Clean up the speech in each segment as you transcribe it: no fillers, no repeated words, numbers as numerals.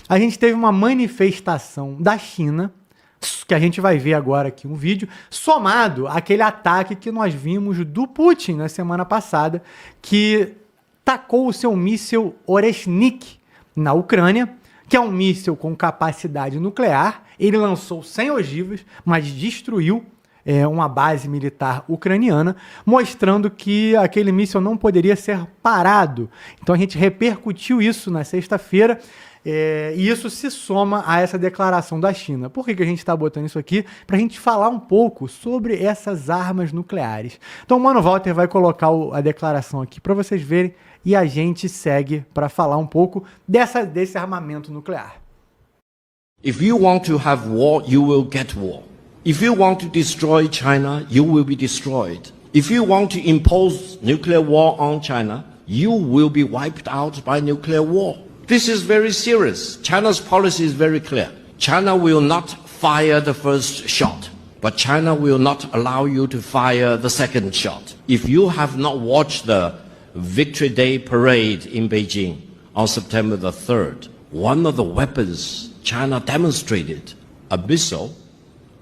a gente teve uma manifestação da China, que a gente vai ver agora aqui um vídeo, somado àquele ataque que nós vimos do Putin na semana passada, que tacou o seu míssil Oreshnik na Ucrânia, que é um míssil com capacidade nuclear. Ele lançou sem ogivas, mas destruiu uma base militar ucraniana, mostrando que aquele míssil não poderia ser parado. Então a gente repercutiu isso na sexta-feira, e isso se soma a essa declaração da China. Por que a gente está botando isso aqui? Para a gente falar um pouco sobre essas armas nucleares. Então o Mano Walter vai colocar a declaração aqui para vocês verem, e a gente segue para falar um pouco desse armamento nuclear. If you want to have war, you will get war. If you want to destroy China, you will be destroyed. If you want to impose nuclear war on China, you will be wiped out by nuclear war. This is very serious. China's policy is very clear. China will not fire the first shot, but China will not allow you to fire the second shot. If you have not watched the Victory Day parade in Beijing on September the 3rd, one of the weapons China demonstrated, a missile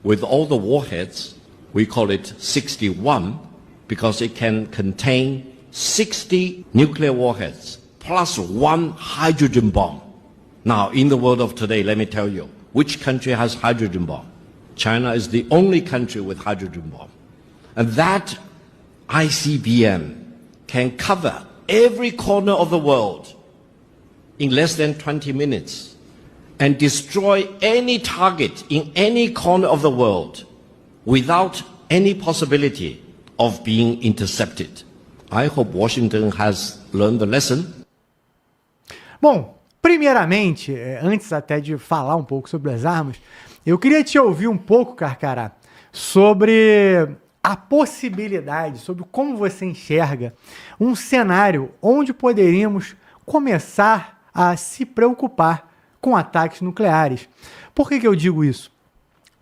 with all the warheads, we call it 61, because it can contain 60 nuclear warheads, plus one hydrogen bomb. Now, in the world of today, let me tell you, which country has hydrogen bomb? China is the only country with hydrogen bomb. And that ICBM can cover every corner of the world in less than 20 minutes and destroy any target in any corner of the world without any possibility of being intercepted. I hope Washington has learned the lesson. Bom, primeiramente, antes até de falar um pouco sobre as armas, eu queria te ouvir um pouco, Carcará, sobre a possibilidade, sobre como você enxerga um cenário onde poderíamos começar a se preocupar com ataques nucleares. Por que eu digo isso?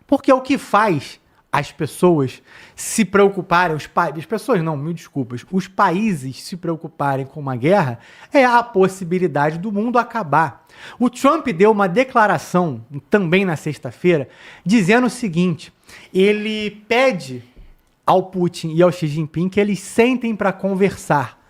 Porque é o que faz as pessoas se preocuparem, as pessoas não, mil desculpas, os países se preocuparem com uma guerra, é a possibilidade do mundo acabar. O Trump deu uma declaração, também na sexta-feira, dizendo o seguinte: ele pede ao Putin e ao Xi Jinping que eles sentem para conversar.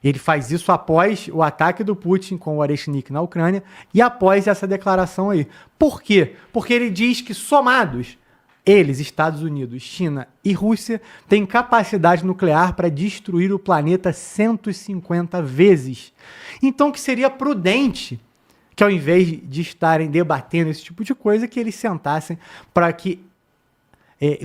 Ele faz isso após o ataque do Putin com o Oreshnik na Ucrânia e após essa declaração aí. Por quê? Porque ele diz que somados, eles, Estados Unidos, China e Rússia, têm capacidade nuclear para destruir o planeta 150 vezes. Então que seria prudente que, ao invés de estarem debatendo esse tipo de coisa, que eles sentassem para que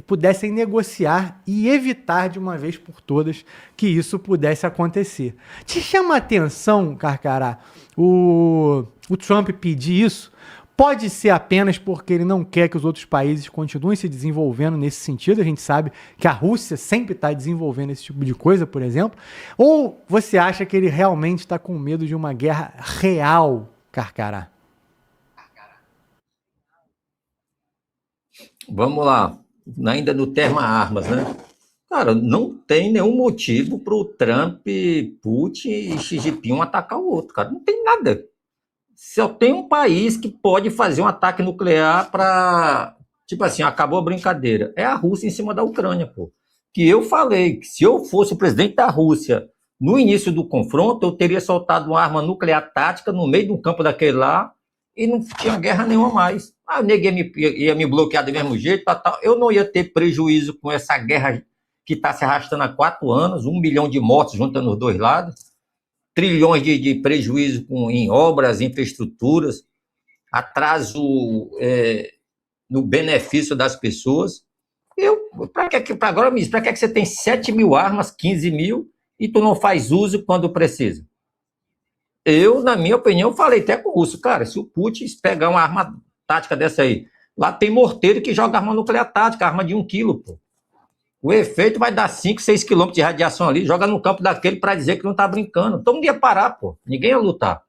pudessem negociar e evitar de uma vez por todas que isso pudesse acontecer. Te chama a atenção, Carcará, o Trump pedir isso? Pode ser apenas porque ele não quer que os outros países continuem se desenvolvendo nesse sentido. A gente sabe que a Rússia sempre está desenvolvendo esse tipo de coisa, por exemplo. Ou você acha que ele realmente está com medo de uma guerra real, Carcará? Vamos lá. Ainda no tema armas, né? Cara, não tem nenhum motivo para o Trump, Putin e Xi Jinping um atacar o outro, cara. Não tem nada. Só tem um país que pode fazer um ataque nuclear para... Tipo assim, acabou a brincadeira. É a Rússia em cima da Ucrânia, pô. Que eu falei que se eu fosse o presidente da Rússia no início do confronto, eu teria soltado uma arma nuclear tática no meio do campo daquele lá e não tinha guerra nenhuma mais. Ah, o nego ia me bloquear do mesmo jeito, tal. Eu não ia ter prejuízo com essa guerra que está se arrastando há 4 anos, 1 milhão de mortos juntando os dois lados, trilhões de prejuízo em obras, infraestruturas, atraso no benefício das pessoas. Agora me diz, para que você tem 7 mil armas, 15 mil, e tu não faz uso quando precisa? Eu, na minha opinião, falei até com o russo, cara, se o Putin pegar uma arma tática dessa aí, lá tem morteiro que joga arma nuclear tática, arma de 1 quilo, pô. O efeito vai dar 5, 6 quilômetros de radiação ali, joga no campo daquele para dizer que não tá brincando. Então não ia parar, pô. Ninguém ia lutar.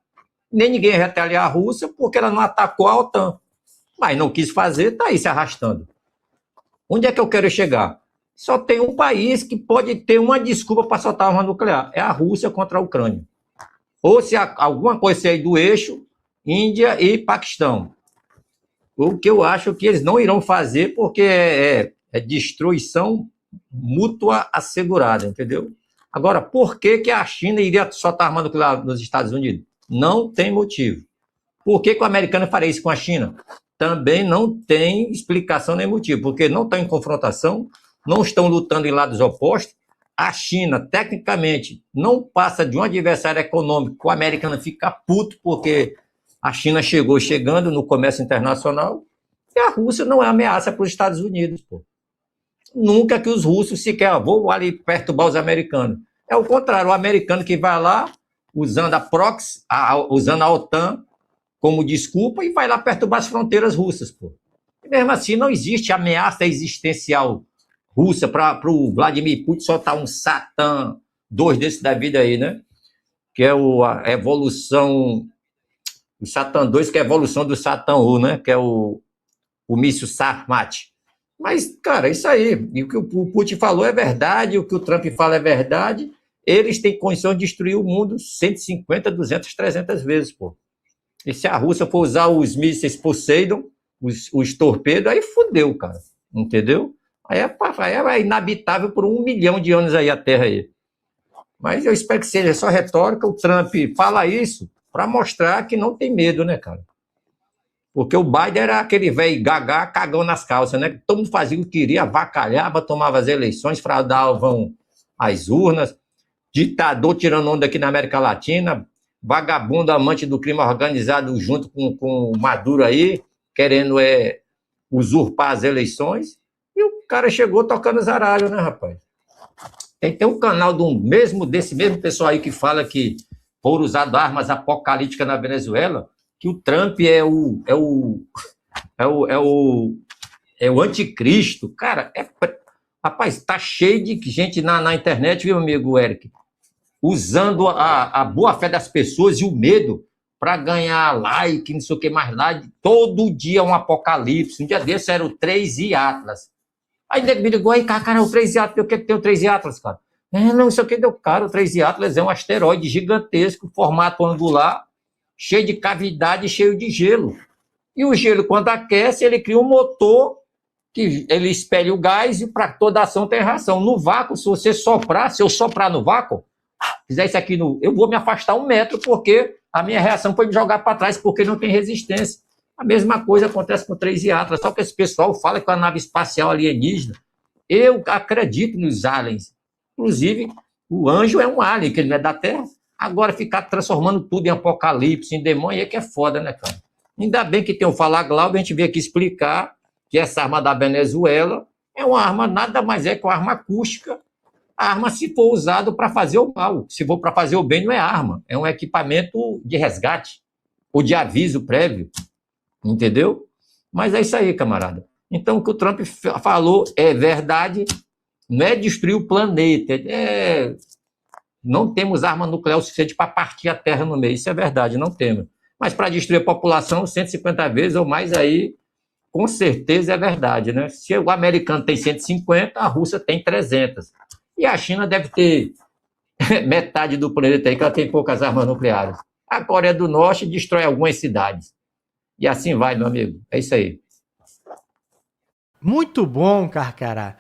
Nem ninguém ia retaliar a Rússia porque ela não atacou a OTAN. Mas não quis fazer, tá aí se arrastando. Onde é que eu quero chegar? Só tem um país que pode ter uma desculpa para soltar arma nuclear. É a Rússia contra a Ucrânia. Ou se alguma coisa sair do eixo, Índia e Paquistão. O que eu acho que eles não irão fazer porque é destruição mútua assegurada, entendeu? Agora, por que a China iria soltar arma nuclear nos Estados Unidos? Não tem motivo. Por que o americano faria isso com a China? Também não tem explicação nem motivo, porque não estão em confrontação, não estão lutando em lados opostos. A China, tecnicamente, não passa de um adversário econômico. O americano fica puto porque a China chegando no comércio internacional e a Rússia não é ameaça para os Estados Unidos, pô. Nunca que os russos sequer vão ali perturbar os americanos. É o contrário, o americano que vai lá usando a proxy, usando a OTAN como desculpa e vai lá perturbar as fronteiras russas, pô. E mesmo assim não existe ameaça existencial russa para o Vladimir Putin soltar um Satan 2 desse da vida aí, né? Que é a evolução, o Satan 2, que é a evolução do Satan 1, né? Que é o míssil Sarmat. Mas, cara, isso aí. E o que o Putin falou é verdade, o que o Trump fala é verdade. Eles têm condição de destruir o mundo 150, 200, 300 vezes, pô. E se a Rússia for usar os mísseis Poseidon, os torpedos, aí fudeu, cara. Entendeu? Aí é inabitável por 1 milhão de anos aí a Terra aí. Mas eu espero que seja só retórica. O Trump fala isso para mostrar que não tem medo, né, cara? Porque o Biden era aquele velho gagá, cagão nas calças, né? Todo mundo fazia o que queria, avacalhava, tomava as eleições, fraudavam as urnas, ditador tirando onda aqui na América Latina, vagabundo, amante do crime organizado junto com o Maduro aí, querendo usurpar as eleições. E o cara chegou tocando zaralho, né, rapaz? Tem um canal desse mesmo pessoal aí que fala que foram usadas armas apocalípticas na Venezuela, que o Trump é o anticristo. Cara, rapaz, tá cheio de gente na internet, viu, amigo Eric? Usando a boa-fé das pessoas e o medo para ganhar like, não sei o que mais lá. Todo dia um apocalipse. Um dia desse era o 3 e Atlas. Aí nego me ligou, aí, cara, o 3 e Atlas, o que tem o 3 e Atlas, cara? Não, isso aqui deu cara, o 3 e Atlas é um asteroide gigantesco, formato angular, cheio de cavidade, cheio de gelo. E o gelo, quando aquece, ele cria um motor que ele espelha o gás e para toda ação tem reação. No vácuo, se eu soprar no vácuo, fizer isso aqui, eu vou me afastar 1 metro porque a minha reação foi me jogar para trás porque não tem resistência. A mesma coisa acontece com o 3 e Atlas, só que esse pessoal fala que é uma nave espacial alienígena. Eu acredito nos aliens. Inclusive, o anjo é um alien, que ele não é da Terra. Agora, ficar transformando tudo em apocalipse, em demônio, é que é foda, né, cara? Ainda bem que tem o Fala Glauber, a gente veio aqui explicar que essa arma da Venezuela é uma arma, nada mais é que uma arma acústica. A arma, se for usada para fazer o mal. Se for para fazer o bem, não é arma. É um equipamento de resgate ou de aviso prévio. Entendeu? Mas é isso aí, camarada. Então, o que o Trump falou é verdade. Não é destruir o planeta. Não temos arma nuclear o suficiente para partir a Terra no meio. Isso é verdade, não temos. Mas para destruir a população 150 vezes ou mais aí, com certeza é verdade, né? Se o americano tem 150, a Rússia tem 300. E a China deve ter metade do planeta aí, que ela tem poucas armas nucleares. A Coreia do Norte destrói algumas cidades. E assim vai, meu amigo. É isso aí. Muito bom, Carcará.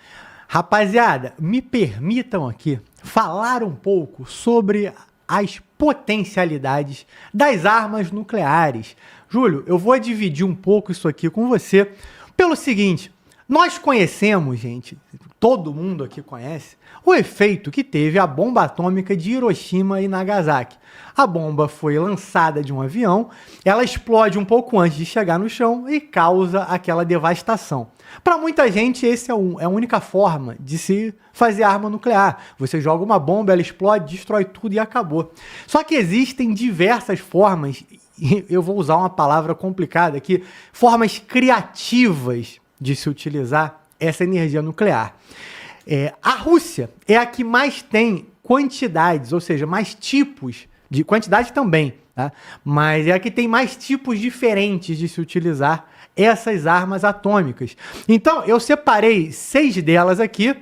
Rapaziada, me permitam aqui falar um pouco sobre as potencialidades das armas nucleares. Júlio, eu vou dividir um pouco isso aqui com você pelo seguinte: nós conhecemos, gente, todo mundo aqui conhece, o efeito que teve a bomba atômica de Hiroshima e Nagasaki. A bomba foi lançada de um avião, ela explode um pouco antes de chegar no chão e causa aquela devastação. Para muita gente, essa é a única forma de se fazer arma nuclear. Você joga uma bomba, ela explode, destrói tudo e acabou. Só que existem diversas formas, e eu vou usar uma palavra complicada aqui, formas criativas de se utilizar essa energia nuclear. A Rússia é a que mais tem quantidades, ou seja, mais tipos de quantidade também, tá? Mas é a que tem mais tipos diferentes de se utilizar essas armas atômicas. Então, eu separei 6 delas aqui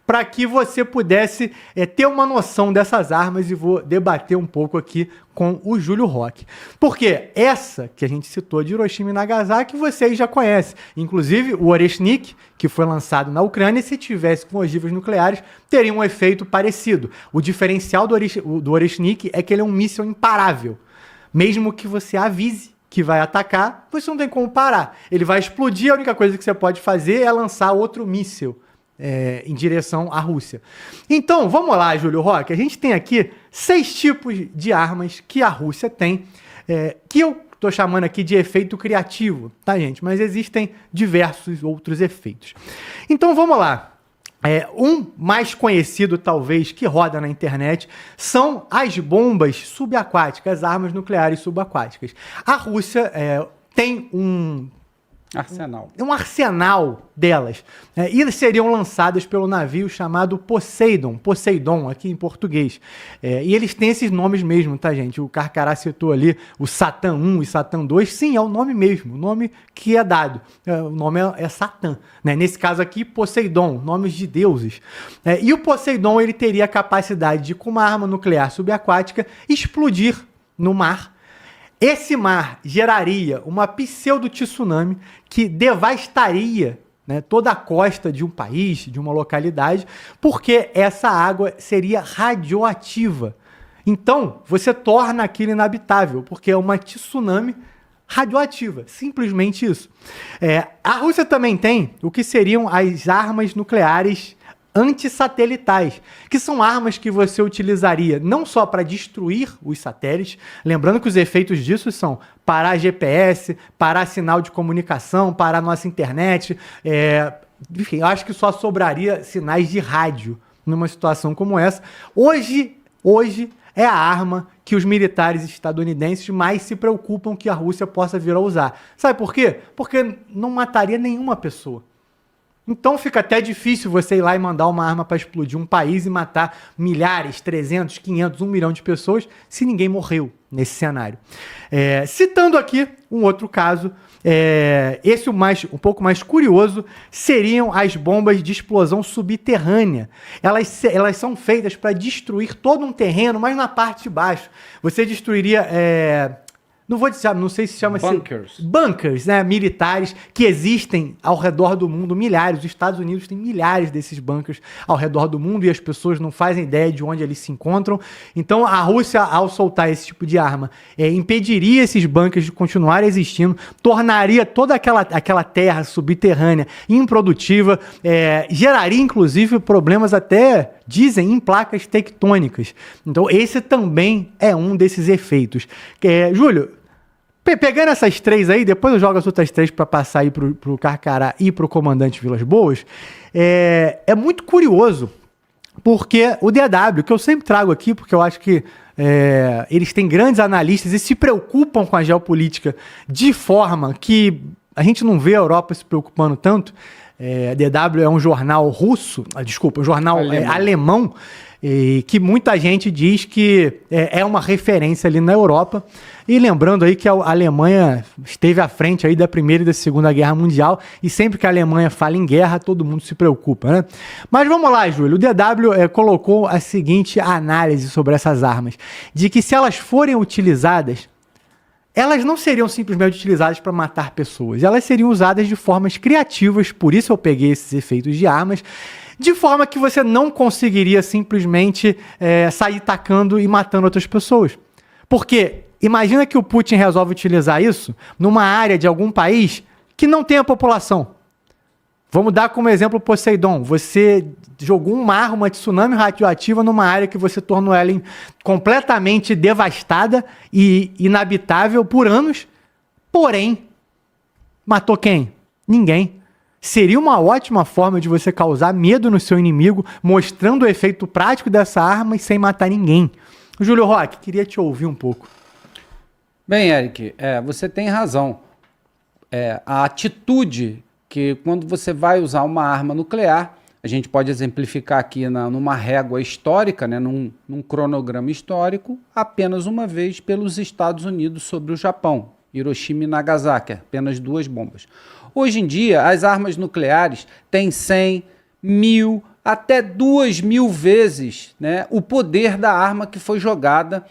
para que você pudesse ter uma noção dessas armas, e vou debater um pouco aqui com o Júlio Roque. Porque essa que a gente citou de Hiroshima e Nagasaki, vocês já conhecem. Inclusive, o Oreshnik, que foi lançado na Ucrânia, se tivesse com ogivas nucleares, teria um efeito parecido. O diferencial do Oreshnik é que ele é um míssil imparável. Mesmo que você avise que vai atacar, você não tem como parar. Ele vai explodir, a única coisa que você pode fazer é lançar outro míssil em direção à Rússia. Então, vamos lá, Júlio Roque. A gente tem aqui 6 tipos de armas que a Rússia tem, que eu estou chamando aqui de efeito criativo, tá, gente? Mas existem diversos outros efeitos. Então, vamos lá. Um mais conhecido, talvez, que roda na internet, são as bombas subaquáticas, armas nucleares subaquáticas. A Rússia tem um arsenal delas. E eles seriam lançadas pelo navio chamado Poseidon, aqui em português. E eles têm esses nomes mesmo, tá, gente? O Carcará citou ali o Satã 1 e Satã 2. Sim, é o nome mesmo, o nome que é dado. O nome é Satã. Né? Nesse caso aqui, Poseidon, nomes de deuses. E o Poseidon, ele teria a capacidade de, com uma arma nuclear subaquática, explodir no mar. Esse mar geraria uma pseudo-tsunami que devastaria, né, toda a costa de um país, de uma localidade, porque essa água seria radioativa. Então, você torna aquilo inabitável, porque é uma tsunami radioativa. Simplesmente isso. A Rússia também tem o que seriam as armas nucleares antissatelitais, que são armas que você utilizaria não só para destruir os satélites, lembrando que os efeitos disso são parar GPS, parar sinal de comunicação, parar nossa internet, enfim, eu acho que só sobraria sinais de rádio numa situação como essa. Hoje é a arma que os militares estadunidenses mais se preocupam que a Rússia possa vir a usar. Sabe por quê? Porque não mataria nenhuma pessoa. Então fica até difícil você ir lá e mandar uma arma para explodir um país e matar milhares, 300, 500, 1 milhão de pessoas se ninguém morreu nesse cenário. Citando aqui um outro caso, esse um pouco mais curioso, seriam as bombas de explosão subterrânea. Elas são feitas para destruir todo um terreno, mas na parte de baixo. Você destruiria... não sei se chama bunkers, né, militares que existem ao redor do mundo, milhares. Os Estados Unidos têm milhares desses bunkers ao redor do mundo e as pessoas não fazem ideia de onde eles se encontram. Então a Rússia, ao soltar esse tipo de arma, impediria esses bunkers de continuarem existindo, tornaria toda aquela terra subterrânea improdutiva, geraria inclusive problemas até, dizem, em placas tectônicas. Então esse também é um desses efeitos. Júlio, pegando essas 3 aí, depois eu jogo as outras 3 para passar aí pro Carcará e pro comandante Vilas Boas, é muito curioso, porque o DW, que eu sempre trago aqui, porque eu acho que eles têm grandes analistas e se preocupam com a geopolítica de forma que a gente não vê a Europa se preocupando tanto. DW é um jornal um jornal alemão, que muita gente diz que é uma referência ali na Europa. E lembrando aí que a Alemanha esteve à frente aí da Primeira e da Segunda Guerra Mundial, e sempre que a Alemanha fala em guerra, todo mundo se preocupa, né? Mas vamos lá, Júlio. O DW colocou a seguinte análise sobre essas armas, de que se elas forem utilizadas, elas não seriam simplesmente utilizadas para matar pessoas, elas seriam usadas de formas criativas, por isso eu peguei esses efeitos de armas, de forma que você não conseguiria simplesmente sair tacando e matando outras pessoas. Porque imagina que o Putin resolve utilizar isso numa área de algum país que não tem a população. Vamos dar como exemplo o Poseidon. Você jogou uma tsunami radioativa numa área que você tornou ela completamente devastada e inabitável por anos, porém, matou quem? Ninguém. Seria uma ótima forma de você causar medo no seu inimigo, mostrando o efeito prático dessa arma e sem matar ninguém. Júlio Roque, queria te ouvir um pouco. Bem, Eric, você tem razão. A atitude que quando você vai usar uma arma nuclear, a gente pode exemplificar aqui numa régua histórica, né, num cronograma histórico, apenas uma vez pelos Estados Unidos sobre o Japão, Hiroshima e Nagasaki, apenas 2 bombas. Hoje em dia, as armas nucleares têm 100, 1000, até 2.000 vezes, né, o poder da arma que foi jogada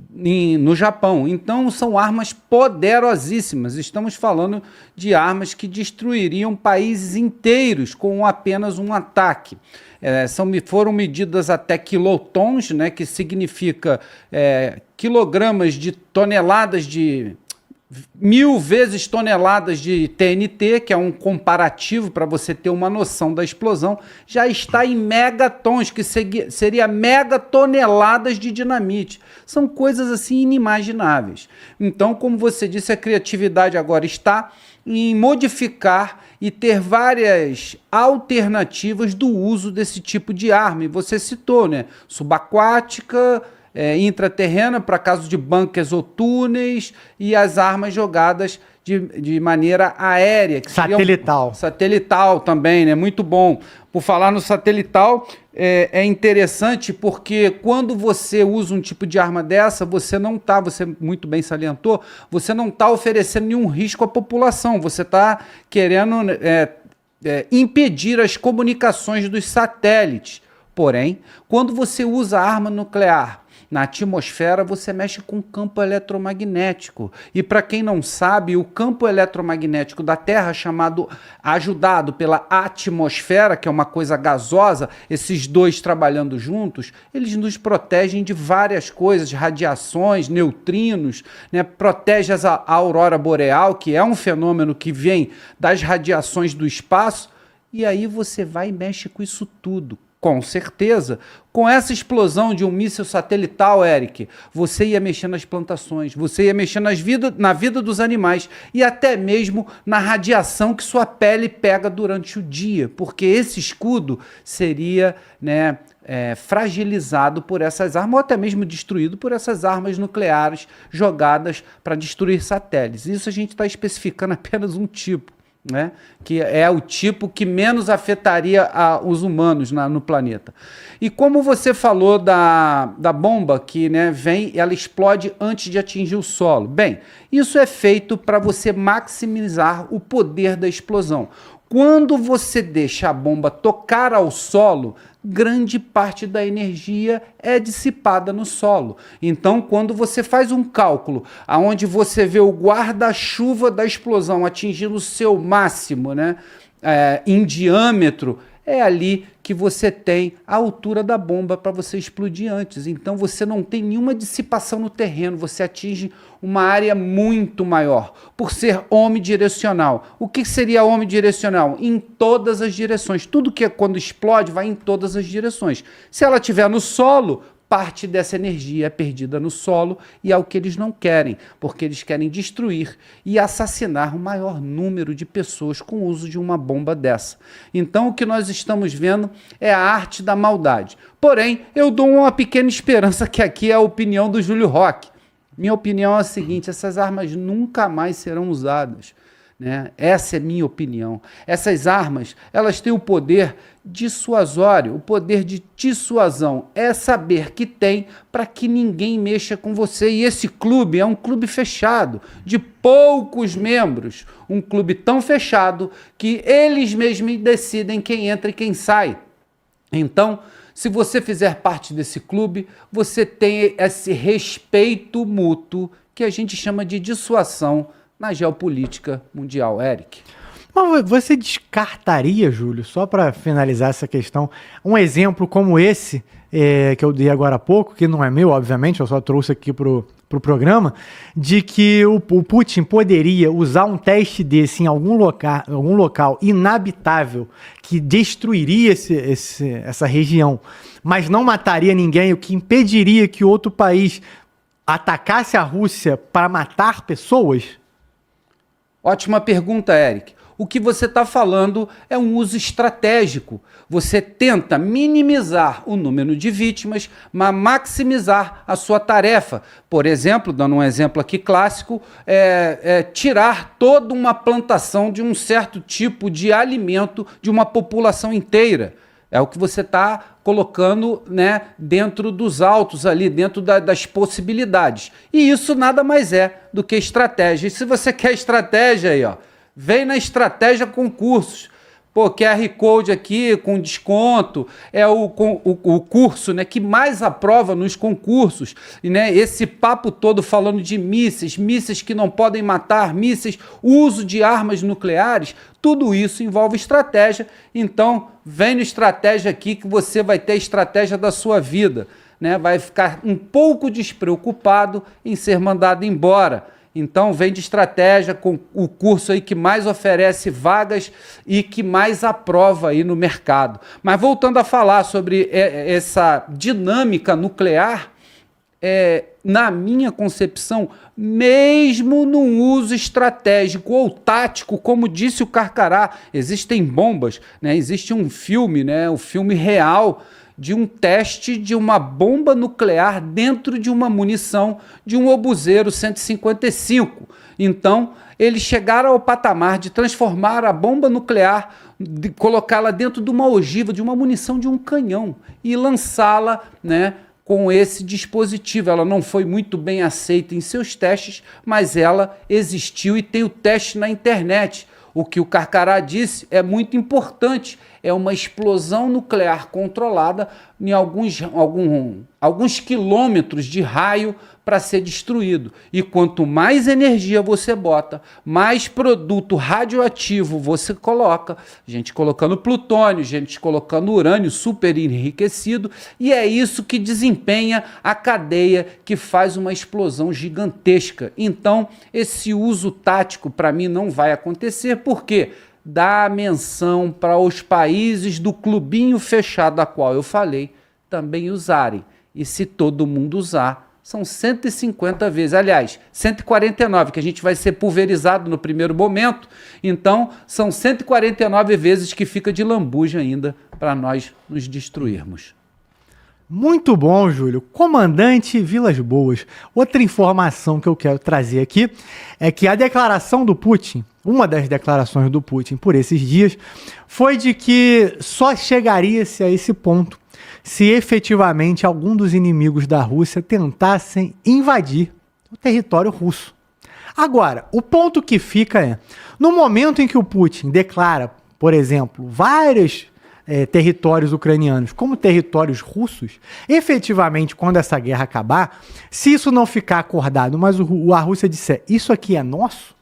no Japão. Então são armas poderosíssimas. Estamos falando de armas que destruiriam países inteiros com apenas um ataque. Foram medidas até quilotons, né, que significa quilogramas de toneladas de 1.000 vezes toneladas de TNT, que é um comparativo para você ter uma noção da explosão, já está em megatons, que seria megatoneladas de dinamite. São coisas assim inimagináveis. Então, como você disse, a criatividade agora está em modificar e ter várias alternativas do uso desse tipo de arma. E você citou, né? Subaquática, intraterrena para casos de bunkers ou túneis, e as armas jogadas de maneira aérea. Que satelital. Satelital também, né? Muito bom. Por falar no satelital, é interessante porque quando você usa um tipo de arma dessa, você muito bem salientou, você não está oferecendo nenhum risco à população, você está querendo impedir as comunicações dos satélites. Porém, quando você usa arma nuclear na atmosfera, você mexe com o campo eletromagnético. E para quem não sabe, o campo eletromagnético da Terra, ajudado pela atmosfera, que é uma coisa gasosa, esses dois trabalhando juntos, eles nos protegem de várias coisas, de radiações, neutrinos, né? Protege a aurora boreal, que é um fenômeno que vem das radiações do espaço, e aí você vai e mexe com isso tudo. Com certeza, com essa explosão de um míssil satelital, Eric, você ia mexer nas plantações, você ia mexer na vida dos animais e até mesmo na radiação que sua pele pega durante o dia, porque esse escudo seria, né, fragilizado por essas armas, ou até mesmo destruído por essas armas nucleares jogadas para destruir satélites. Isso a gente está especificando apenas um tipo, né? Que é o tipo que menos afetaria os humanos no planeta. E como você falou da bomba que, né, ela explode antes de atingir o solo. Bem, isso é feito para você maximizar o poder da explosão. Quando você deixa a bomba tocar ao solo, grande parte da energia é dissipada no solo. Então, quando você faz um cálculo onde você vê o guarda-chuva da explosão atingindo o seu máximo, né, em diâmetro, é ali que você tem a altura da bomba para você explodir antes. Então você não tem nenhuma dissipação no terreno, você atinge uma área muito maior, por ser omnidirecional. O que seria omnidirecional? Em todas as direções. Tudo que quando explode vai em todas as direções. Se ela estiver no solo, parte dessa energia é perdida no solo, e é o que eles não querem, porque eles querem destruir e assassinar o maior número de pessoas com o uso de uma bomba dessa. Então o que nós estamos vendo é a arte da maldade. Porém, eu dou uma pequena esperança, que aqui é a opinião do Júlio Roque. Minha opinião é a seguinte: essas armas nunca mais serão usadas, né? Essa é minha opinião. Essas armas, elas têm o poder dissuasório, o poder de dissuasão, é saber que tem para que ninguém mexa com você. E esse clube é um clube fechado, de poucos membros, um clube tão fechado que eles mesmos decidem quem entra e quem sai. Então, se você fizer parte desse clube, você tem esse respeito mútuo que a gente chama de dissuasão na geopolítica mundial, Eric. Mas você descartaria, Júlio, só para finalizar essa questão, um exemplo como esse que eu dei agora há pouco, que não é meu, obviamente, eu só trouxe aqui pro programa, de que o Putin poderia usar um teste desse em algum local inabitável que destruiria essa região, mas não mataria ninguém, o que impediria que outro país atacasse a Rússia para matar pessoas? Ótima pergunta, Eric. O que você está falando é um uso estratégico. Você tenta minimizar o número de vítimas, mas maximizar a sua tarefa. Por exemplo, dando um exemplo aqui clássico, tirar toda uma plantação de um certo tipo de alimento de uma população inteira. É o que você está colocando, né, dentro dos autos ali, dentro das possibilidades. E isso nada mais é do que estratégia. E se você quer estratégia aí, ó, vem na Estratégia Concursos. Pô, QR Code aqui com desconto, é o curso, né, que mais aprova nos concursos. E, né, esse papo todo falando de mísseis que não podem matar, mísseis, uso de armas nucleares, tudo isso envolve estratégia. Então, vem no estratégia aqui que você vai ter a estratégia da sua vida, né? Vai ficar um pouco despreocupado em ser mandado embora. Então, vem de estratégia com o curso aí que mais oferece vagas e que mais aprova aí no mercado. Mas voltando a falar sobre essa dinâmica nuclear, na minha concepção, mesmo num uso estratégico ou tático, como disse o Carcará, existem bombas, né? Existe um filme, né? O filme real de um teste de uma bomba nuclear dentro de uma munição de um obuseiro 155. Então, eles chegaram ao patamar de transformar a bomba nuclear, de colocá-la dentro de uma ogiva, de uma munição de um canhão e lançá-la, né, com esse dispositivo. Ela não foi muito bem aceita em seus testes, mas ela existiu e tem o teste na internet. O que o Carcará disse é muito importante. É uma explosão nuclear controlada em alguns quilômetros de raio para ser destruído. E quanto mais energia você bota, mais produto radioativo você coloca, gente colocando plutônio, gente colocando urânio super enriquecido, e é isso que desempenha a cadeia que faz uma explosão gigantesca. Então, esse uso tático para mim não vai acontecer, porque dá menção para os países do clubinho fechado a qual eu falei também usarem. E se todo mundo usar, são 150 vezes. Aliás, 149, que a gente vai ser pulverizado no primeiro momento. Então, são 149 vezes que fica de lambuja ainda para nós nos destruirmos. Muito bom, Júlio. Comandante Vilas Boas. Outra informação que eu quero trazer aqui é que a declaração do Putin, uma das declarações do Putin por esses dias, foi de que só chegaria-se a esse ponto se efetivamente algum dos inimigos da Rússia tentassem invadir o território russo. Agora, o ponto que fica é, no momento em que o Putin declara, por exemplo, vários territórios ucranianos como territórios russos, efetivamente, quando essa guerra acabar, se isso não ficar acordado, mas a Rússia disser isso aqui é nosso,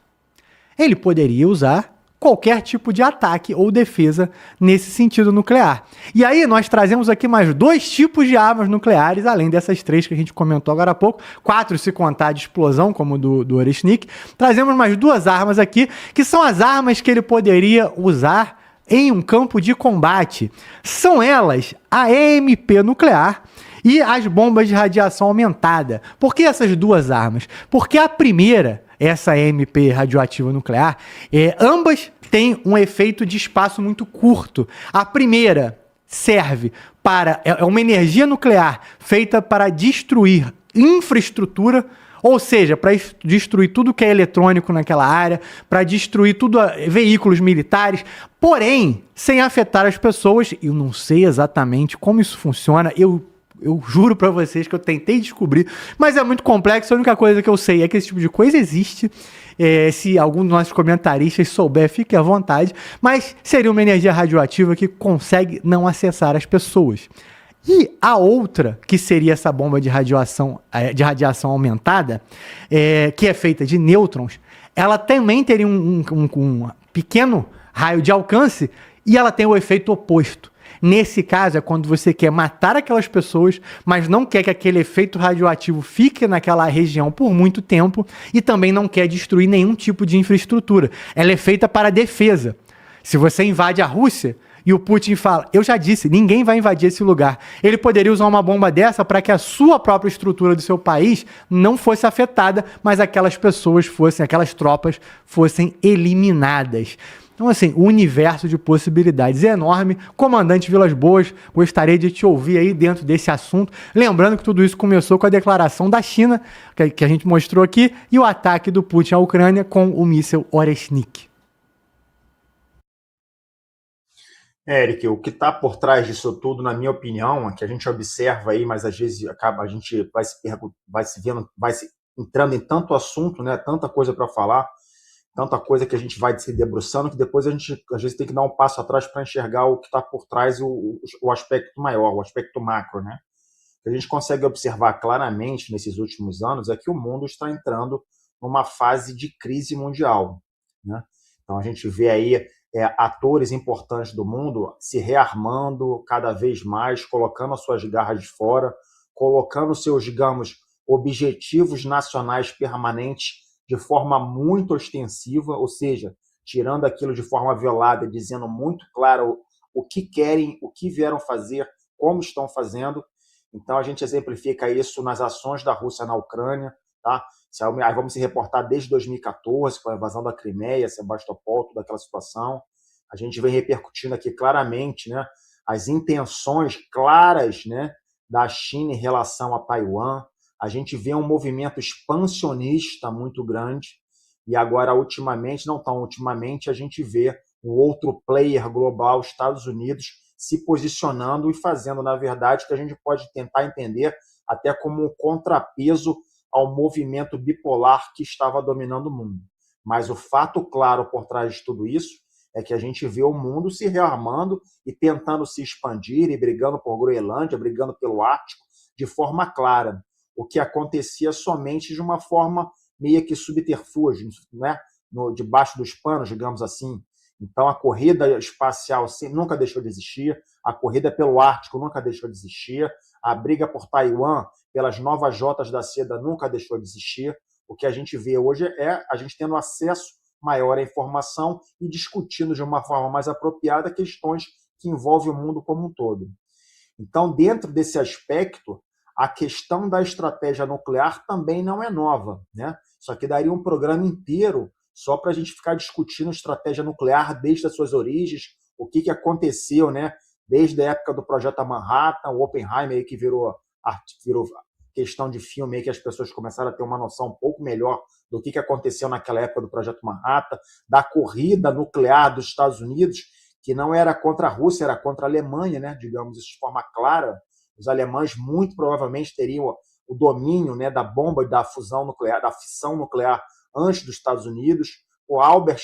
ele poderia usar qualquer tipo de ataque ou defesa nesse sentido nuclear. E aí nós trazemos aqui mais 2 tipos de armas nucleares, além dessas 3 que a gente comentou agora há pouco, 4 se contar de explosão, como do Oreshnik. Trazemos mais 2 armas aqui, que são as armas que ele poderia usar em um campo de combate. São elas a EMP nuclear e as bombas de radiação aumentada. Por que essas 2 armas? Porque a primeira, essa EMP radioativa nuclear, ambas têm um efeito de espaço muito curto. A primeira serve para... é uma energia nuclear feita para destruir infraestrutura, ou seja, para destruir tudo que é eletrônico naquela área, para destruir tudo, veículos militares, porém, sem afetar as pessoas. Eu não sei exatamente como isso funciona, eu juro pra vocês que eu tentei descobrir, mas é muito complexo. A única coisa que eu sei é que esse tipo de coisa existe. Se algum dos nossos comentaristas souber, fique à vontade. Mas seria uma energia radioativa que consegue não acessar as pessoas. E a outra, que seria essa bomba de radiação aumentada, que é feita de nêutrons, ela também teria um pequeno raio de alcance e ela tem o efeito oposto. Nesse caso, é quando você quer matar aquelas pessoas, mas não quer que aquele efeito radioativo fique naquela região por muito tempo e também não quer destruir nenhum tipo de infraestrutura. Ela é feita para defesa. Se você invade a Rússia e o Putin fala, eu já disse, ninguém vai invadir esse lugar. Ele poderia usar uma bomba dessa para que a sua própria estrutura do seu país não fosse afetada, mas aquelas tropas fossem eliminadas. Então, assim, o universo de possibilidades é enorme. Comandante Vilas Boas, gostaria de te ouvir aí dentro desse assunto. Lembrando que tudo isso começou com a declaração da China, que a gente mostrou aqui, e o ataque do Putin à Ucrânia com o míssil Oreshnik. Eric, o que está por trás disso tudo, na minha opinião, é que a gente observa aí, mas às vezes a gente vai se entrando em tanto assunto, né, tanta coisa para falar. tanta coisa que a gente vai se debruçando que depois a gente às vezes tem que dar um passo atrás para enxergar o que está por trás, o aspecto maior, o aspecto macro, né? O que a gente consegue observar claramente nesses últimos anos é que o mundo está entrando numa fase de crise mundial, né? Então a gente vê aí atores importantes do mundo se rearmando cada vez mais, colocando as suas garras de fora, colocando seus, digamos, objetivos nacionais permanentes de forma muito ostensiva, ou seja, tirando aquilo de forma velada, dizendo muito claro o que querem, o que vieram fazer, como estão fazendo. Então a gente exemplifica isso nas ações da Rússia na Ucrânia, tá? Aí vamos se reportar desde 2014, com a invasão da Crimeia, Sebastopol, toda aquela situação. A gente vem repercutindo aqui claramente, né, as intenções claras, né, da China em relação a Taiwan. A gente vê um movimento expansionista muito grande e agora, ultimamente, não tão ultimamente, a gente vê um outro player global, Estados Unidos, se posicionando e fazendo, na verdade, o que a gente pode tentar entender até como um contrapeso ao movimento bipolar que estava dominando o mundo. Mas o fato claro por trás de tudo isso é que a gente vê o mundo se rearmando e tentando se expandir e brigando por Groenlândia, brigando pelo Ártico, de forma clara. O que acontecia somente de uma forma meio que subterfúgio, né? Debaixo dos panos, digamos assim. Então, a corrida espacial nunca deixou de existir, a corrida pelo Ártico nunca deixou de existir, a briga por Taiwan, pelas novas jotas da seda, nunca deixou de existir. O que a gente vê hoje é a gente tendo acesso maior à informação e discutindo de uma forma mais apropriada questões que envolvem o mundo como um todo. Então, dentro desse aspecto, a questão da estratégia nuclear também não é nova, né? Só que daria um programa inteiro só para a gente ficar discutindo estratégia nuclear desde as suas origens, o que aconteceu, né? Desde a época do Projeto Manhattan, o Oppenheimer aí que virou questão de filme, aí que as pessoas começaram a ter uma noção um pouco melhor do que aconteceu naquela época do Projeto Manhattan, da corrida nuclear dos Estados Unidos, que não era contra a Rússia, era contra a Alemanha, né? Digamos isso de forma clara. Os alemães muito provavelmente teriam o domínio, né, da bomba e da fusão nuclear, da fissão nuclear antes dos Estados Unidos. O Albert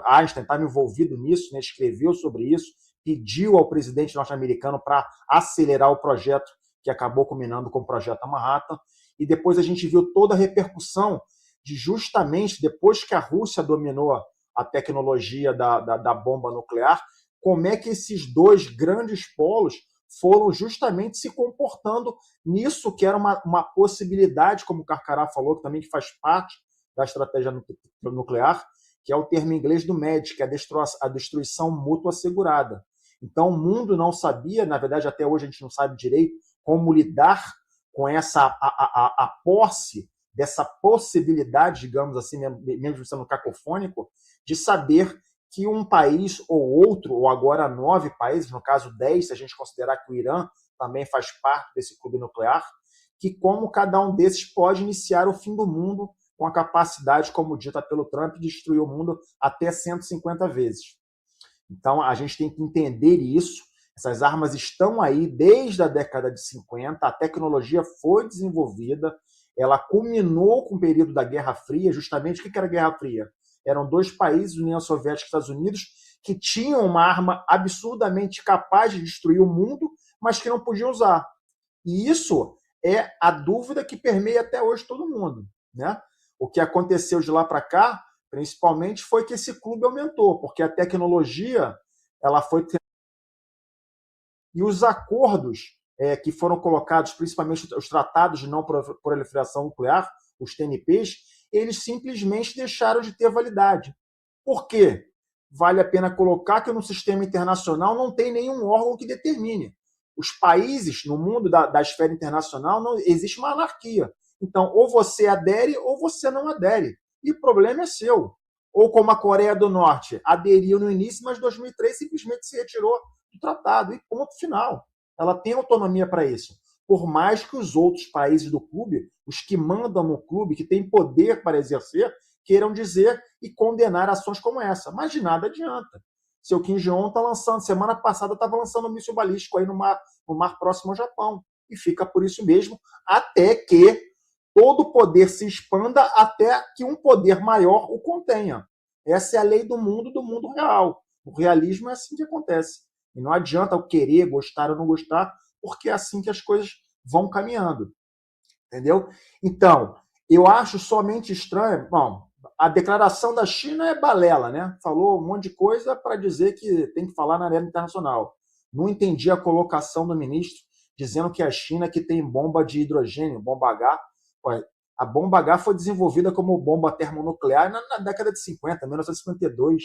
Einstein estava envolvido nisso, né, escreveu sobre isso, pediu ao presidente norte-americano para acelerar o projeto que acabou culminando com o Projeto Manhattan. E depois a gente viu toda a repercussão de justamente depois que a Rússia dominou a tecnologia da bomba nuclear, como é que esses dois grandes polos foram justamente se comportando nisso que era uma possibilidade, como o Carcará falou, que também faz parte da estratégia nuclear, que é o termo em inglês do MED, que é a destruição mútua assegurada. Então, o mundo não sabia, na verdade, até hoje a gente não sabe direito como lidar com a posse dessa possibilidade, digamos assim, mesmo sendo cacofônico, de saber que um país ou outro, ou agora 9 países, no caso 10, se a gente considerar que o Irã também faz parte desse clube nuclear, que como cada um desses pode iniciar o fim do mundo com a capacidade, como dita pelo Trump, de destruir o mundo até 150 vezes. Então, a gente tem que entender isso. Essas armas estão aí desde a década de 50, a tecnologia foi desenvolvida, ela culminou com o período da Guerra Fria. Justamente, o que era a Guerra Fria? Eram dois países, União Soviética e Estados Unidos, que tinham uma arma absurdamente capaz de destruir o mundo, mas que não podiam usar. E isso é a dúvida que permeia até hoje todo mundo, né? O que aconteceu de lá para cá, principalmente, foi que esse clube aumentou, porque a tecnologia ela foi... E os acordos que foram colocados, principalmente os tratados de não proliferação nuclear, os TNPs, eles simplesmente deixaram de ter validade. Por quê? Vale a pena colocar que no sistema internacional não tem nenhum órgão que determine. Os países, no mundo da esfera internacional, não existe uma anarquia. Então, ou você adere ou você não adere. E o problema é seu. Ou como a Coreia do Norte aderiu no início, mas em 2003 simplesmente se retirou do tratado. E ponto final. Ela tem autonomia para isso. Por mais que os outros países do clube, os que mandam no clube, que têm poder para exercer, queiram dizer e condenar ações como essa. Mas de nada adianta. Seu Kim Jong-un está lançando, semana passada estava lançando um míssil balístico aí no mar próximo ao Japão. E fica por isso mesmo, até que todo poder se expanda, até que um poder maior o contenha. Essa é a lei do mundo real. O realismo é assim que acontece. E não adianta eu querer gostar ou não gostar, porque é assim que as coisas vão caminhando. Entendeu? Então, eu acho somente estranho. Bom, a declaração da China é balela, né? Falou um monte de coisa para dizer que tem que falar na arena internacional. Não entendi a colocação do ministro dizendo que a China que tem bomba de hidrogênio, bomba H. A bomba H foi desenvolvida como bomba termonuclear na década de 50, 1952,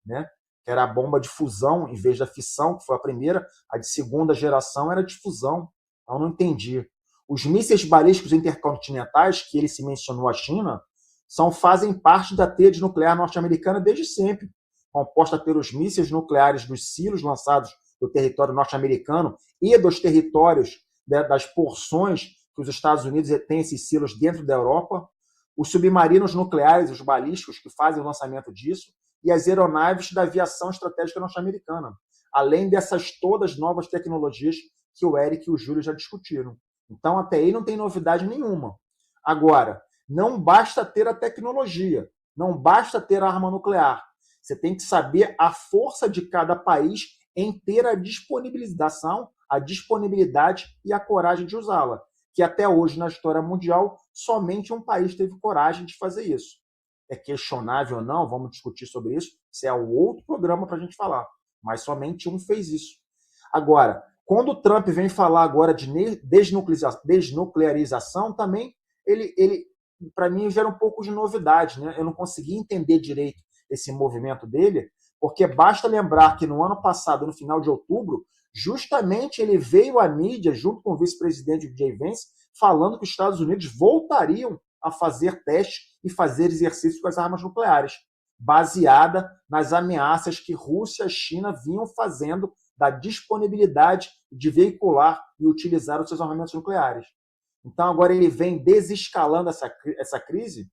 né? Que era a bomba de fusão em vez da fissão, que foi a primeira. A de segunda geração era de fusão. Então, não entendi. Os mísseis balísticos intercontinentais, que ele se mencionou a China, fazem parte da teia nuclear norte-americana desde sempre, composta pelos mísseis nucleares dos silos lançados do território norte-americano e dos territórios das porções que os Estados Unidos têm esses silos dentro da Europa, os submarinos nucleares, os balísticos que fazem o lançamento disso, e as aeronaves da aviação estratégica norte-americana, além dessas todas novas tecnologias que o Eric e o Júlio já discutiram. Então, até aí não tem novidade nenhuma. Agora, não basta ter a tecnologia, não basta ter a arma nuclear. Você tem que saber a força de cada país em ter a disponibilização, a disponibilidade e a coragem de usá-la. Que até hoje, na história mundial, somente um país teve coragem de fazer isso. É questionável ou não, vamos discutir sobre isso, isso é um outro programa para a gente falar. Mas somente um fez isso. Agora, quando o Trump vem falar agora de desnuclearização, também ele para mim, gera um pouco de novidade, né? Eu não consegui entender direito esse movimento dele, porque basta lembrar que no ano passado, no final de outubro, justamente ele veio à mídia, junto com o vice-presidente Jay Vance, falando que os Estados Unidos voltariam a fazer testes e fazer exercícios com as armas nucleares, baseada nas ameaças que Rússia e China vinham fazendo da disponibilidade de veicular e utilizar os seus armamentos nucleares. Então, agora ele vem desescalando essa crise,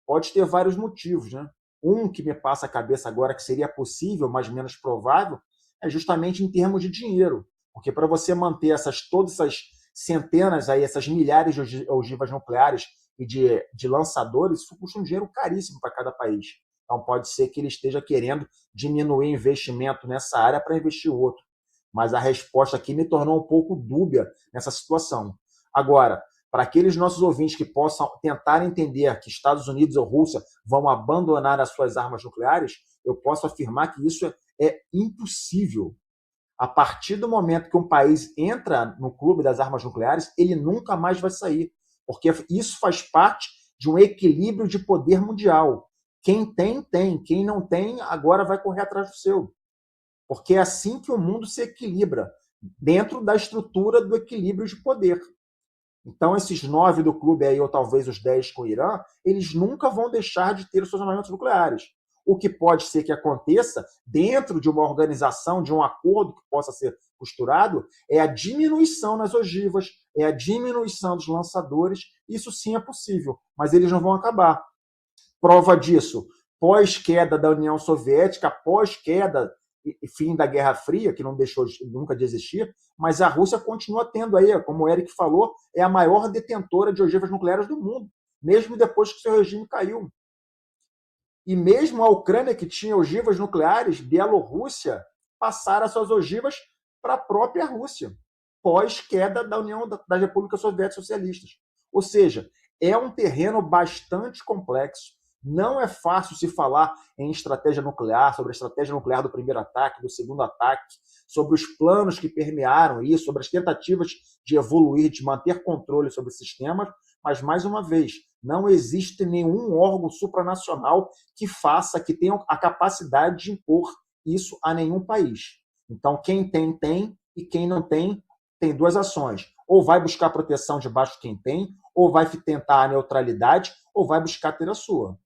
pode ter vários motivos, né? Um que me passa a cabeça agora, que seria possível, mas menos provável, é justamente em termos de dinheiro. Porque para você manter todas essas centenas, essas milhares de ogivas nucleares e de lançadores, isso custa um dinheiro caríssimo para cada país. Então, pode ser que ele esteja querendo diminuir investimento nessa área para investir outro. Mas a resposta aqui me tornou um pouco dúbia nessa situação. Agora, para aqueles nossos ouvintes que possam tentar entender que Estados Unidos ou Rússia vão abandonar as suas armas nucleares, eu posso afirmar que isso é impossível. A partir do momento que um país entra no clube das armas nucleares, ele nunca mais vai sair, porque isso faz parte de um equilíbrio de poder mundial. Quem tem, tem. Quem não tem, agora vai correr atrás do seu. Porque é assim que o mundo se equilibra, dentro da estrutura do equilíbrio de poder. Então, esses 9 do clube aí, ou talvez os 10 com o Irã, eles nunca vão deixar de ter os seus armamentos nucleares. O que pode ser que aconteça dentro de uma organização, de um acordo que possa ser costurado, é a diminuição nas ogivas, é a diminuição dos lançadores. Isso sim é possível, mas eles não vão acabar. Prova disso, pós-queda da União Soviética, pós-queda e fim da Guerra Fria, que não deixou nunca de existir, mas a Rússia continua tendo aí, como o Eric falou, é a maior detentora de ogivas nucleares do mundo, mesmo depois que seu regime caiu. E mesmo a Ucrânia, que tinha ogivas nucleares, Bielorrússia, passaram suas ogivas para a própria Rússia, pós-queda da União das Repúblicas Soviéticas Socialistas. Ou seja, é um terreno bastante complexo. Não é fácil se falar em estratégia nuclear, sobre a estratégia nuclear do primeiro ataque, do segundo ataque, sobre os planos que permearam isso, sobre as tentativas de evoluir, de manter controle sobre esses sistemas, mas, mais uma vez, não existe nenhum órgão supranacional que tenha a capacidade de impor isso a nenhum país. Então, quem tem, tem, e quem não tem, tem duas ações. Ou vai buscar proteção debaixo de quem tem, ou vai tentar a neutralidade, ou vai buscar ter a sua.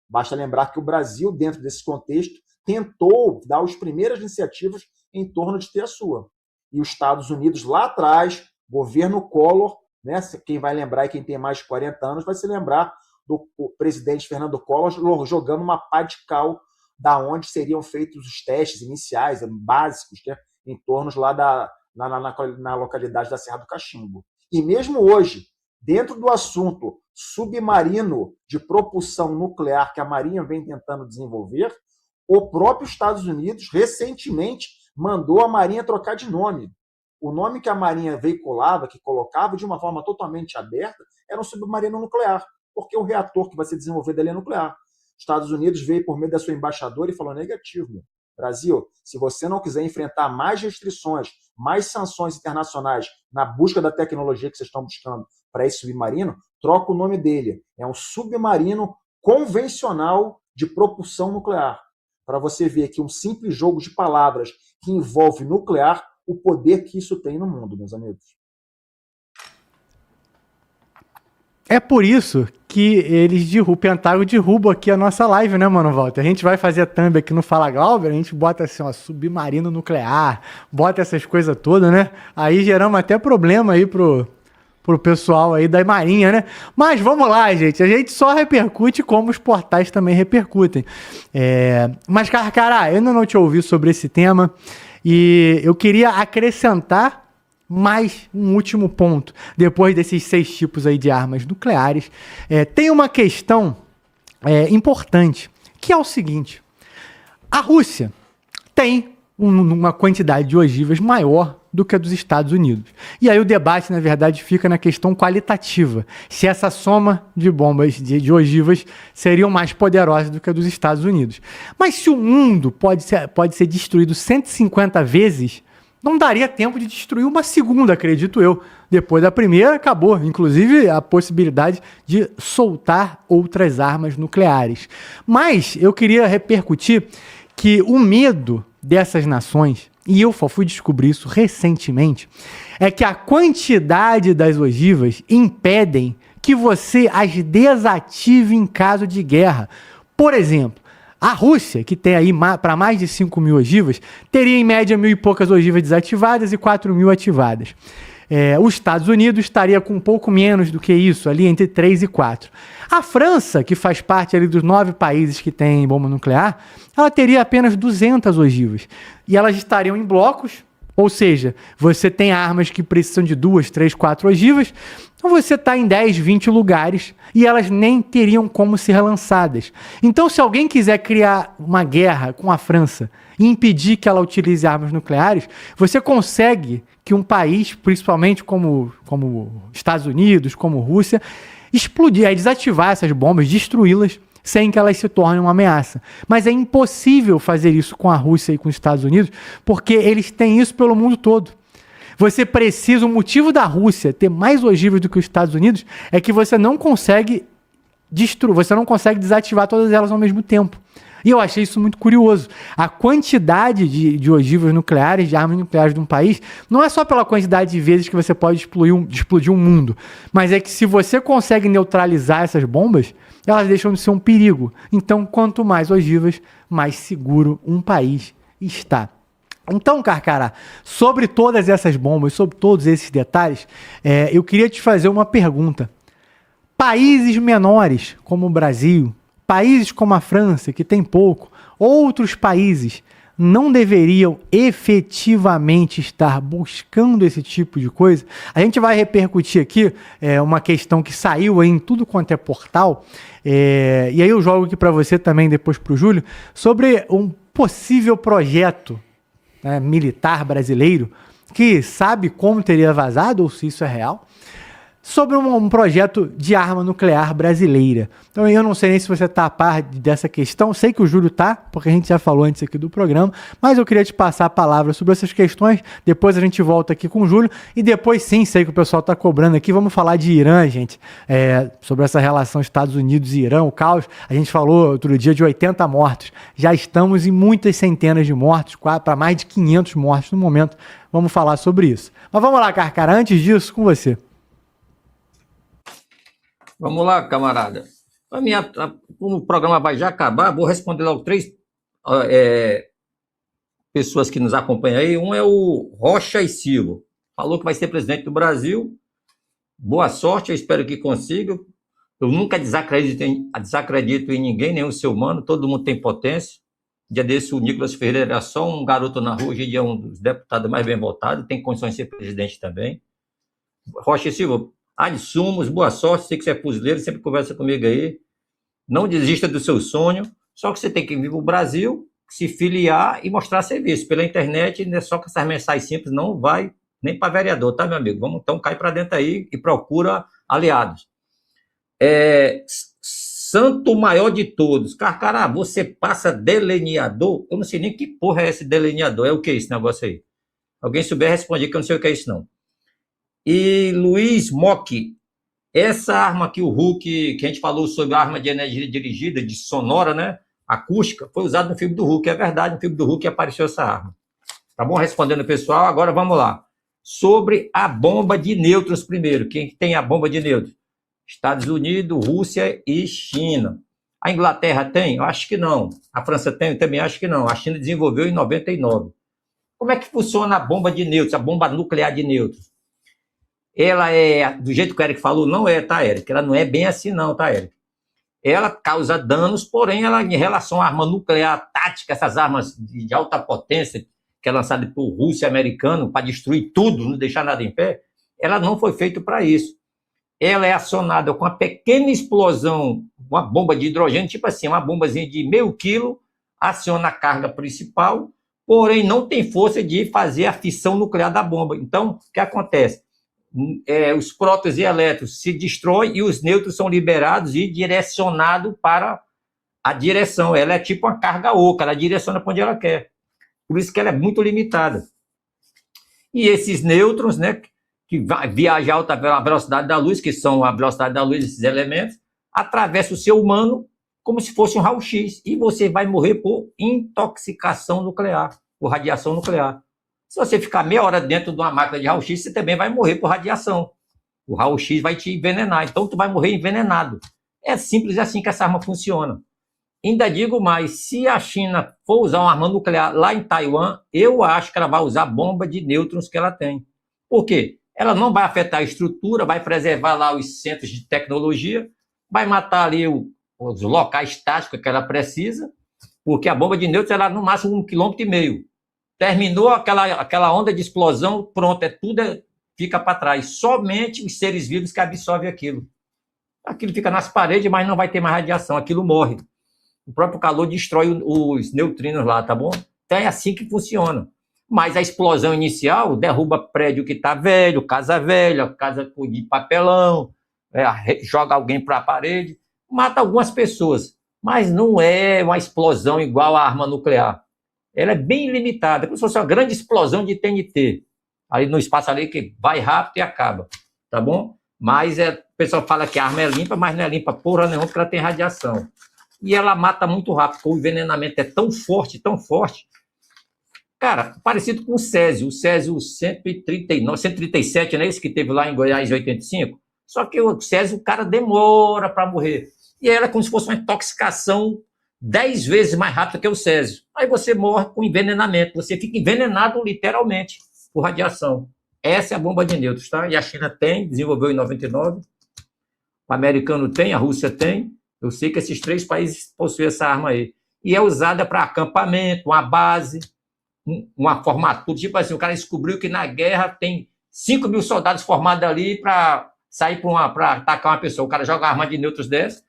Basta lembrar que o Brasil, dentro desse contexto, tentou dar as primeiras iniciativas em torno de ter a sua. E os Estados Unidos, lá atrás, governo Collor, né, quem vai lembrar e quem tem mais de 40 anos vai se lembrar do presidente Fernando Collor jogando uma pá de cal da onde seriam feitos os testes iniciais, básicos, né, em torno lá na localidade da Serra do Cachimbo. E mesmo hoje, Dentro do assunto submarino de propulsão nuclear que a Marinha vem tentando desenvolver, o próprio Estados Unidos recentemente mandou a Marinha trocar de nome. O nome que a Marinha veiculava, que colocava de uma forma totalmente aberta, era um submarino nuclear, porque o reator que vai ser desenvolvido ali é nuclear. Estados Unidos veio por meio da sua embaixadora e falou negativo. Brasil, se você não quiser enfrentar mais restrições, mais sanções internacionais na busca da tecnologia que vocês estão buscando para esse submarino, troca o nome dele. É um submarino convencional de propulsão nuclear. Para você ver aqui um simples jogo de palavras que envolve nuclear, o poder que isso tem no mundo, meus amigos. É por isso que o Pentágono derruba aqui a nossa live, né, Mano Walter? A gente vai fazer a thumb aqui no Fala Glauber, a gente bota assim, ó, submarino nuclear, bota essas coisas todas, né? Aí geramos até problema aí pro pessoal aí da Marinha, né? Mas vamos lá, gente. A gente só repercute como os portais também repercutem. Mas, Carcará, eu ainda não te ouvi sobre esse tema e eu queria acrescentar mais um último ponto. Depois desses 6 tipos aí de armas nucleares, tem uma questão importante, que é o seguinte. A Rússia tem uma quantidade de ogivas maior do que a dos Estados Unidos. E aí o debate, na verdade, fica na questão qualitativa. Se essa soma de bombas de ogivas seriam mais poderosas do que a dos Estados Unidos. Mas se o mundo pode ser destruído 150 vezes, não daria tempo de destruir uma segunda, acredito eu. Depois da primeira, acabou. Inclusive, a possibilidade de soltar outras armas nucleares. Mas eu queria repercutir que o medo dessas nações, e eu só fui descobrir isso recentemente, é que a quantidade das ogivas impedem que você as desative em caso de guerra. Por exemplo, a Rússia, que tem aí para mais de 5.000 ogivas, teria em média 1.000 e poucas ogivas desativadas e 4.000 ativadas. Os Estados Unidos estaria com um pouco menos do que isso, ali entre 3 e 4. A França, que faz parte ali dos 9 países que têm bomba nuclear, ela teria apenas 200 ogivas. E elas estariam em blocos, ou seja, você tem armas que precisam de 2, 3, 4 ogivas, então você está em 10, 20 lugares e elas nem teriam como ser relançadas. Então, se alguém quiser criar uma guerra com a França e impedir que ela utilize armas nucleares, você consegue que um país, principalmente como Estados Unidos, como Rússia, explodir, desativar essas bombas, destruí-las, sem que elas se tornem uma ameaça. Mas é impossível fazer isso com a Rússia e com os Estados Unidos, porque eles têm isso pelo mundo todo. Você precisa, o motivo da Rússia ter mais ogivas do que os Estados Unidos é que você não consegue desativar todas elas ao mesmo tempo. E eu achei isso muito curioso. A quantidade de ogivas nucleares, de armas nucleares de um país, não é só pela quantidade de vezes que você pode explodir um mundo, mas é que se você consegue neutralizar essas bombas, elas deixam de ser um perigo. Então, quanto mais ogivas, mais seguro um país está. Então, Carcará, sobre todas essas bombas, sobre todos esses detalhes, eu queria te fazer uma pergunta. Países menores, como o Brasil, países como a França, que tem pouco, outros países não deveriam efetivamente estar buscando esse tipo de coisa? A gente vai repercutir aqui uma questão que saiu aí em tudo quanto é portal, e aí eu jogo aqui para você também, depois para o Júlio, sobre um possível projeto militar brasileiro, que sabe como teria vazado, ou se isso é real, sobre um projeto de arma nuclear brasileira. Então eu não sei nem se você está a par dessa questão, sei que o Júlio está, porque a gente já falou antes aqui do programa, mas eu queria te passar a palavra sobre essas questões, depois a gente volta aqui com o Júlio, e depois sim, sei que o pessoal está cobrando aqui, vamos falar de Irã, gente, sobre essa relação Estados Unidos e Irã, o caos. A gente falou outro dia de 80 mortos, já estamos em muitas centenas de mortos, para mais de 500 mortos no momento, vamos falar sobre isso. Mas vamos lá, Carcará, antes disso, com você. Vamos lá, camarada. Como o programa vai já acabar, vou responder logo 3 pessoas que nos acompanham aí. Um é o Rocha e Silva. Falou que vai ser presidente do Brasil. Boa sorte, eu espero que consiga. Eu nunca desacredito em ninguém, nenhum ser humano. Todo mundo tem potência. Dia desse, o Nicolas Ferreira era só um garoto na rua, hoje em dia é um dos deputados mais bem votados, tem condições de ser presidente também. Rocha e Silva, Sumos, boa sorte, sei que você é fuzileiro, sempre conversa comigo aí. Não desista do seu sonho, só que você tem que vir para o Brasil, se filiar e mostrar serviço. Pela internet, não é só com essas mensagens simples, não vai nem para vereador, tá, meu amigo? Vamos então cair para dentro aí e procura aliados. Santo maior de todos. Carcará, você passa delineador? Eu não sei nem que porra é esse delineador. É o que esse negócio aí? Alguém souber responder que eu não sei o que é isso, não. E Luiz Mock, essa arma aqui, o Hulk, que a gente falou sobre a arma de energia dirigida, de sonora, né? Acústica, foi usada no filme do Hulk. É verdade, no filme do Hulk apareceu essa arma. Tá bom? Respondendo, pessoal. Agora vamos lá. Sobre a bomba de nêutrons primeiro. Quem tem a bomba de nêutrons? Estados Unidos, Rússia e China. A Inglaterra tem? Eu acho que não. A França tem? Eu também acho que não. A China desenvolveu em 99. Como é que funciona a bomba de nêutrons, a bomba nuclear de nêutrons? Ela é, do jeito que o Eric falou, não é, tá, Eric? Ela não é bem assim não, tá, Eric? Ela causa danos, porém, ela, em relação à arma nuclear tática, essas armas de alta potência, que é lançada por Rússia e americano, para destruir tudo, não deixar nada em pé, ela não foi feita para isso. Ela é acionada com uma pequena explosão, uma bomba de hidrogênio, tipo assim, uma bombazinha de meio quilo, aciona a carga principal, porém não tem força de fazer a fissão nuclear da bomba. Então, o que acontece? Os prótons e elétrons se destroem e os nêutrons são liberados e direcionados para a direção. Ela é tipo uma carga oca, ela direciona para onde ela quer. Por isso que ela é muito limitada. E esses nêutrons, né, que viajam a alta velocidade da luz, que são a velocidade da luz desses elementos, atravessa o ser humano como se fosse um raio-x, e você vai morrer por intoxicação nuclear, por radiação nuclear. Se você ficar meia hora dentro de uma máquina de raio-x, você também vai morrer por radiação. O raio-x vai te envenenar, então tu vai morrer envenenado. É simples assim que essa arma funciona. Ainda digo mais, se a China for usar uma arma nuclear lá em Taiwan, eu acho que ela vai usar a bomba de nêutrons que ela tem. Por quê? Ela não vai afetar a estrutura, vai preservar lá os centros de tecnologia, vai matar ali os locais táticos que ela precisa, porque a bomba de nêutrons ela no máximo 1,5 km. Terminou aquela onda de explosão, pronto, fica para trás. Somente os seres vivos que absorvem aquilo. Aquilo fica nas paredes, mas não vai ter mais radiação, aquilo morre. O próprio calor destrói os neutrinos lá, tá bom? Então é assim que funciona. Mas a explosão inicial derruba prédio que está velho, casa velha, casa de papelão, joga alguém para a parede, mata algumas pessoas. Mas não é uma explosão igual à arma nuclear. Ela é bem limitada, como se fosse uma grande explosão de TNT. Ali no espaço ali que vai rápido e acaba, tá bom? Mas o pessoal fala que a arma é limpa, mas não é limpa porra nenhuma, porque ela tem radiação. E ela mata muito rápido, porque o envenenamento é tão forte, cara, parecido com o Césio 139, 137, não é esse que teve lá em Goiás em 85? Só que o Césio, o cara demora para morrer. E ela é como se fosse uma intoxicação 10 vezes mais rápida que o Césio. Aí você morre com envenenamento, você fica envenenado literalmente por radiação. Essa é a bomba de nêutrons, tá? E a China tem, desenvolveu em 99, o americano tem, a Rússia tem. Eu sei que esses 3 países possuem essa arma aí. E é usada para acampamento, uma base, uma formatura. Tipo assim, o cara descobriu que na guerra tem 5 mil soldados formados ali para sair para atacar uma pessoa. O cara joga uma arma de nêutrons dessa,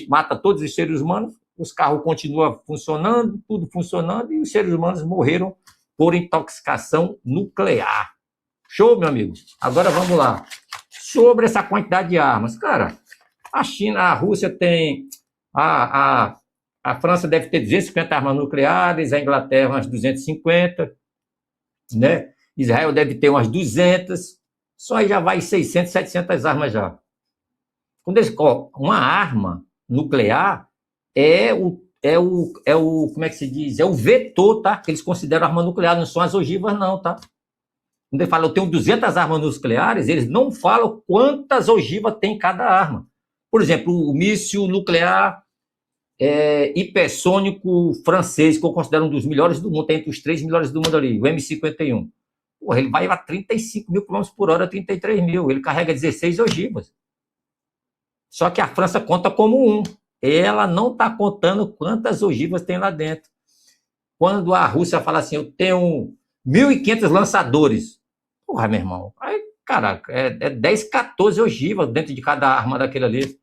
mata todos os seres humanos, os carros continuam funcionando, tudo funcionando, e os seres humanos morreram por intoxicação nuclear. Show, meu amigo? Agora vamos lá. Sobre essa quantidade de armas. Cara, a China, a Rússia tem... A França deve ter 250 armas nucleares, a Inglaterra umas 250, né? Israel deve ter umas 200, só aí já vai 600, 700 armas já. Uma arma nuclear como é que se diz? É o vetor, tá? Que eles consideram arma nuclear, não são as ogivas não, tá? Quando ele fala, eu tenho 200 armas nucleares, eles não falam quantas ogivas tem cada arma. Por exemplo, o míssil nuclear hipersônico francês, que eu considero um dos melhores do mundo, tem entre os 3 melhores do mundo ali, o M51. Porra, ele vai a 35 mil km por hora, 33 mil. Ele carrega 16 ogivas. Só que a França conta como um. Ela não está contando quantas ogivas tem lá dentro. Quando a Rússia fala assim, eu tenho 1.500 lançadores. Porra, meu irmão, aí cara, é 10, 14 ogivas dentro de cada arma daquele ali.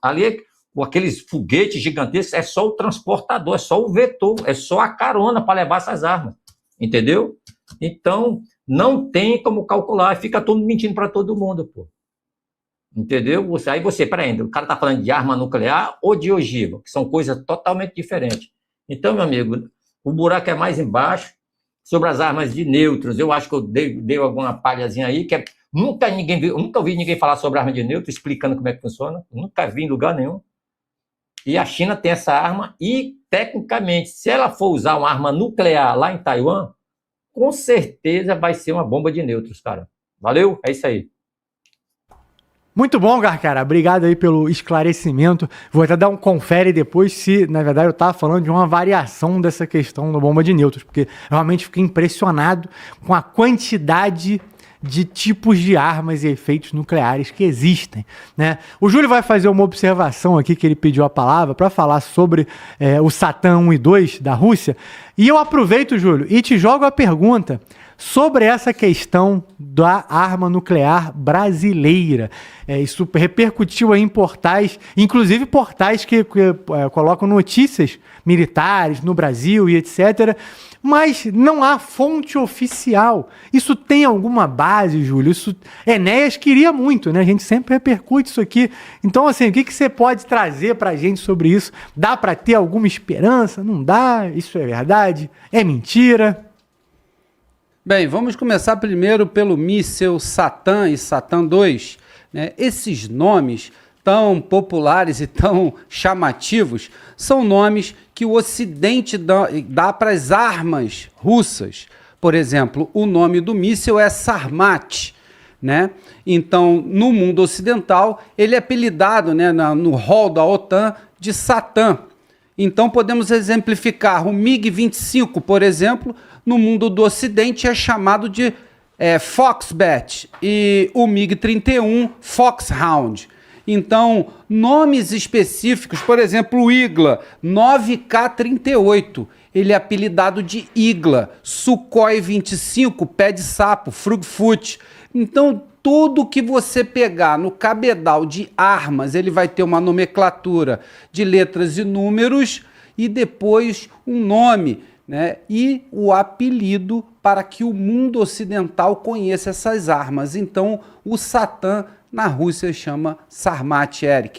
Ali, aqueles foguetes gigantescos, é só o transportador, é só o vetor, é só a carona para levar essas armas. Entendeu? Então, não tem como calcular, fica todo mundo mentindo para todo mundo, pô. Entendeu? Peraí, o cara tá falando de arma nuclear ou de ogiva, que são coisas totalmente diferentes. Então, meu amigo, o buraco é mais embaixo. Sobre as armas de nêutrons, eu acho que eu dei alguma palhazinha aí, que nunca ouvi ninguém falar sobre arma de nêutron, explicando como é que funciona, nunca vi em lugar nenhum. E a China tem essa arma e, tecnicamente, se ela for usar uma arma nuclear lá em Taiwan, com certeza vai ser uma bomba de nêutrons, cara. Valeu? É isso aí. Muito bom, Carcará. Obrigado aí pelo esclarecimento. Vou até dar um confere depois se, na verdade, eu estava falando de uma variação dessa questão da bomba de nêutrons, porque realmente fiquei impressionado com a quantidade de tipos de armas e efeitos nucleares que existem, né? O Júlio vai fazer uma observação aqui, que ele pediu a palavra para falar sobre o Satan 1 e 2 da Rússia, e eu aproveito, Júlio, e te jogo a pergunta sobre essa questão da arma nuclear brasileira. Isso repercutiu aí em portais, inclusive portais que colocam notícias militares no Brasil e etc., mas não há fonte oficial. Isso tem alguma base, Júlio? Enéas queria muito, né? A gente sempre repercute isso aqui. Então, assim, o que você pode trazer pra gente sobre isso? Dá para ter alguma esperança? Não dá? Isso é verdade? É mentira? Bem, vamos começar primeiro pelo míssil Satan e Satan 2. Né? Esses nomes tão populares e tão chamativos são nomes que o Ocidente dá para as armas russas. Por exemplo, o nome do míssil é Sarmat, né? Então, no mundo ocidental, ele é apelidado, né, no hall da OTAN de Satã. Então, podemos exemplificar o MiG-25, por exemplo, no mundo do Ocidente é chamado de Foxbat e o MiG-31 Foxhound. Então, nomes específicos, por exemplo, o Igla 9K38, ele é apelidado de Igla, Sukhoi 25, pé de sapo, Frogfoot. Então, tudo que você pegar no cabedal de armas, ele vai ter uma nomenclatura de letras e números e depois um nome, né? E o apelido para que o mundo ocidental conheça essas armas. Então, o Satan na Rússia chama Sarmat, Eric.